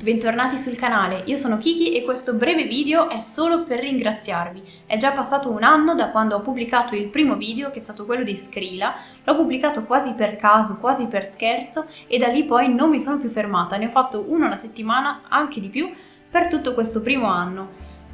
Bentornati sul canale, io sono Kiki e questo breve video è solo per ringraziarvi. È già passato un anno da quando ho pubblicato il primo video, che è stato quello di Skrilla. L'ho pubblicato quasi per caso, quasi per scherzo, e da lì poi non mi sono più fermata. Ne ho fatto uno alla settimana, anche di più, per tutto questo primo anno.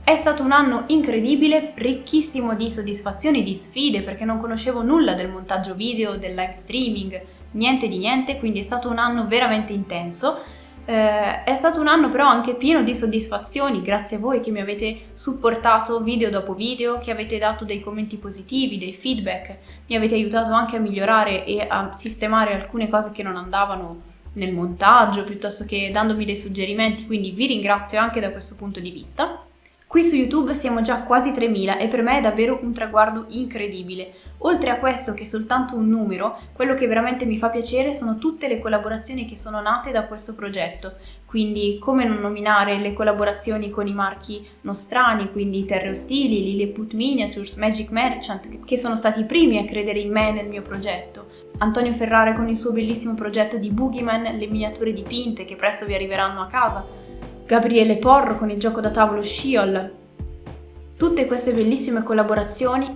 È stato un anno incredibile, ricchissimo di soddisfazioni, di sfide, perché non conoscevo nulla del montaggio video, del live streaming, niente di niente, quindi è stato un anno veramente intenso. È stato un anno però anche pieno di soddisfazioni, grazie a voi che mi avete supportato video dopo video, che avete dato dei commenti positivi, dei feedback, mi avete aiutato anche a migliorare e a sistemare alcune cose che non andavano nel montaggio, piuttosto che dandomi dei suggerimenti, quindi vi ringrazio anche da questo punto di vista. Qui su YouTube siamo già quasi 3.000 e per me è davvero un traguardo incredibile. Oltre a questo, che è soltanto un numero, quello che veramente mi fa piacere sono tutte le collaborazioni che sono nate da questo progetto. Quindi come non nominare le collaborazioni con i marchi nostrani, quindi Terre Ostili, Lilliput Miniatures, Magic Merchant, che sono stati i primi a credere in me e nel mio progetto. Antonio Ferrara con il suo bellissimo progetto di Boogeyman, le miniature dipinte che presto vi arriveranno a casa. Gabriele Porro con il gioco da tavolo Sheol. Tutte queste bellissime collaborazioni.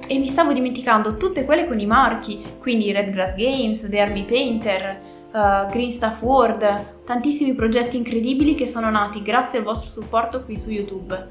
E mi stavo dimenticando tutte quelle con i marchi, quindi Red Grass Games, The Army Painter, Green Stuff World, tantissimi progetti incredibili che sono nati grazie al vostro supporto qui su YouTube.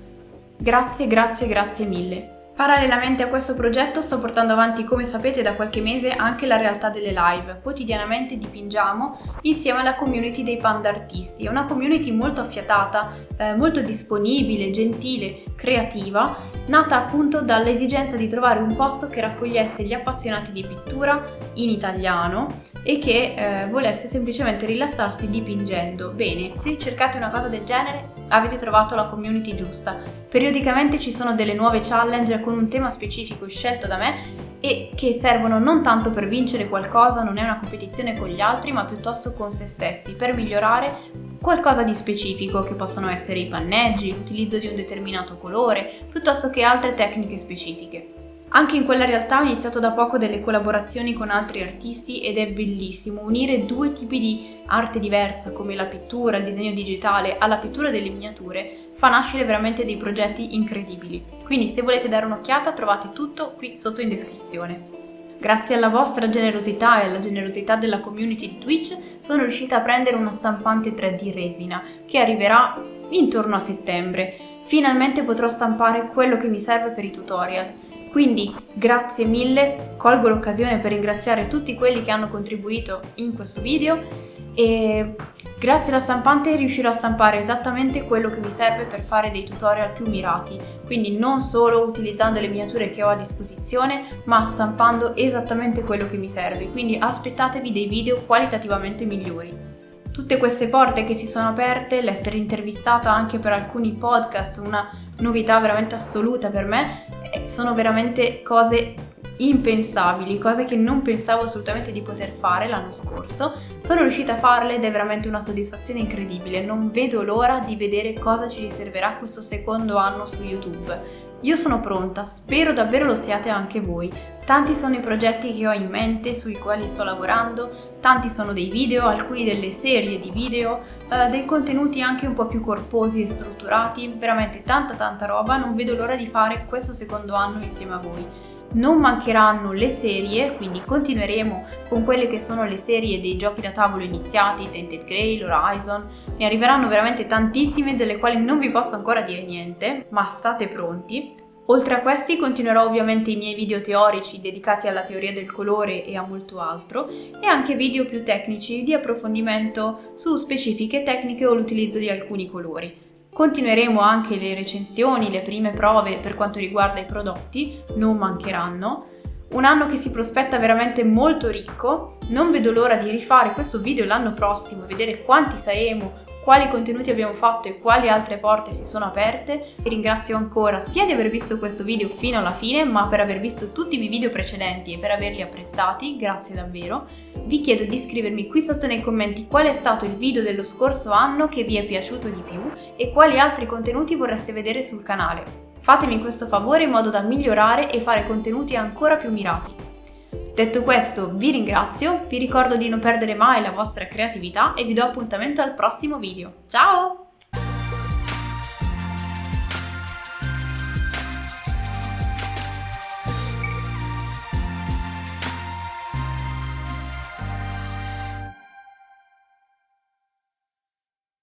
Grazie mille. Parallelamente a questo progetto sto portando avanti, come sapete da qualche mese, anche la realtà delle live. Quotidianamente dipingiamo insieme alla community dei panda artisti. È una community molto affiatata, molto disponibile, gentile, creativa, nata appunto dall'esigenza di trovare un posto che raccogliesse gli appassionati di pittura in italiano e che volesse semplicemente rilassarsi dipingendo. Bene, se cercate una cosa del genere avete trovato la community giusta. Periodicamente ci sono delle nuove challenge con un tema specifico scelto da me e che servono non tanto per vincere qualcosa, non è una competizione con gli altri, ma piuttosto con se stessi, per migliorare qualcosa di specifico, che possono essere i panneggi, l'utilizzo di un determinato colore, piuttosto che altre tecniche specifiche. Anche in quella realtà ho iniziato da poco delle collaborazioni con altri artisti ed è bellissimo unire due tipi di arte diversa come la pittura, il disegno digitale alla pittura delle miniature, fa nascere veramente dei progetti incredibili. Quindi se volete dare un'occhiata trovate tutto qui sotto in descrizione. Grazie alla vostra generosità e alla generosità della community di Twitch sono riuscita a prendere una stampante 3D resina che arriverà intorno a settembre. Finalmente potrò stampare quello che mi serve per i tutorial. Quindi grazie mille, colgo l'occasione per ringraziare tutti quelli che hanno contribuito in questo video e grazie alla stampante riuscirò a stampare esattamente quello che mi serve per fare dei tutorial più mirati, quindi non solo utilizzando le miniature che ho a disposizione, ma stampando esattamente quello che mi serve, quindi aspettatevi dei video qualitativamente migliori. Tutte queste porte che si sono aperte, l'essere intervistata anche per alcuni podcast, una novità veramente assoluta per me, sono veramente cose impensabili, cose che non pensavo assolutamente di poter fare l'anno scorso. Sono riuscita a farle ed è veramente una soddisfazione incredibile. Non vedo l'ora di vedere cosa ci riserverà questo secondo anno su YouTube. Io sono pronta, spero davvero lo siate anche voi. Tanti sono i progetti che ho in mente, sui quali sto lavorando, tanti sono dei video, alcuni delle serie di video, dei contenuti anche un po' più corposi e strutturati, veramente tanta roba, non vedo l'ora di fare questo secondo anno insieme a voi. Non mancheranno le serie, quindi continueremo con quelle che sono le serie dei giochi da tavolo iniziati, Tainted Grail, Horizon, ne arriveranno veramente tantissime delle quali non vi posso ancora dire niente, ma state pronti. Oltre a questi continuerò ovviamente i miei video teorici dedicati alla teoria del colore e a molto altro e anche video più tecnici di approfondimento su specifiche tecniche o l'utilizzo di alcuni colori. Continueremo anche le recensioni, le prime prove per quanto riguarda i prodotti, non mancheranno. Un anno che si prospetta veramente molto ricco, non vedo l'ora di rifare questo video l'anno prossimo, vedere quanti saremo, quali contenuti abbiamo fatto e quali altre porte si sono aperte. Vi ringrazio ancora sia di aver visto questo video fino alla fine, ma per aver visto tutti i miei video precedenti e per averli apprezzati, grazie davvero. Vi chiedo di scrivermi qui sotto nei commenti qual è stato il video dello scorso anno che vi è piaciuto di più e quali altri contenuti vorreste vedere sul canale. Fatemi questo favore in modo da migliorare e fare contenuti ancora più mirati. Detto questo, vi ringrazio, vi ricordo di non perdere mai la vostra creatività e vi do appuntamento al prossimo video. Ciao!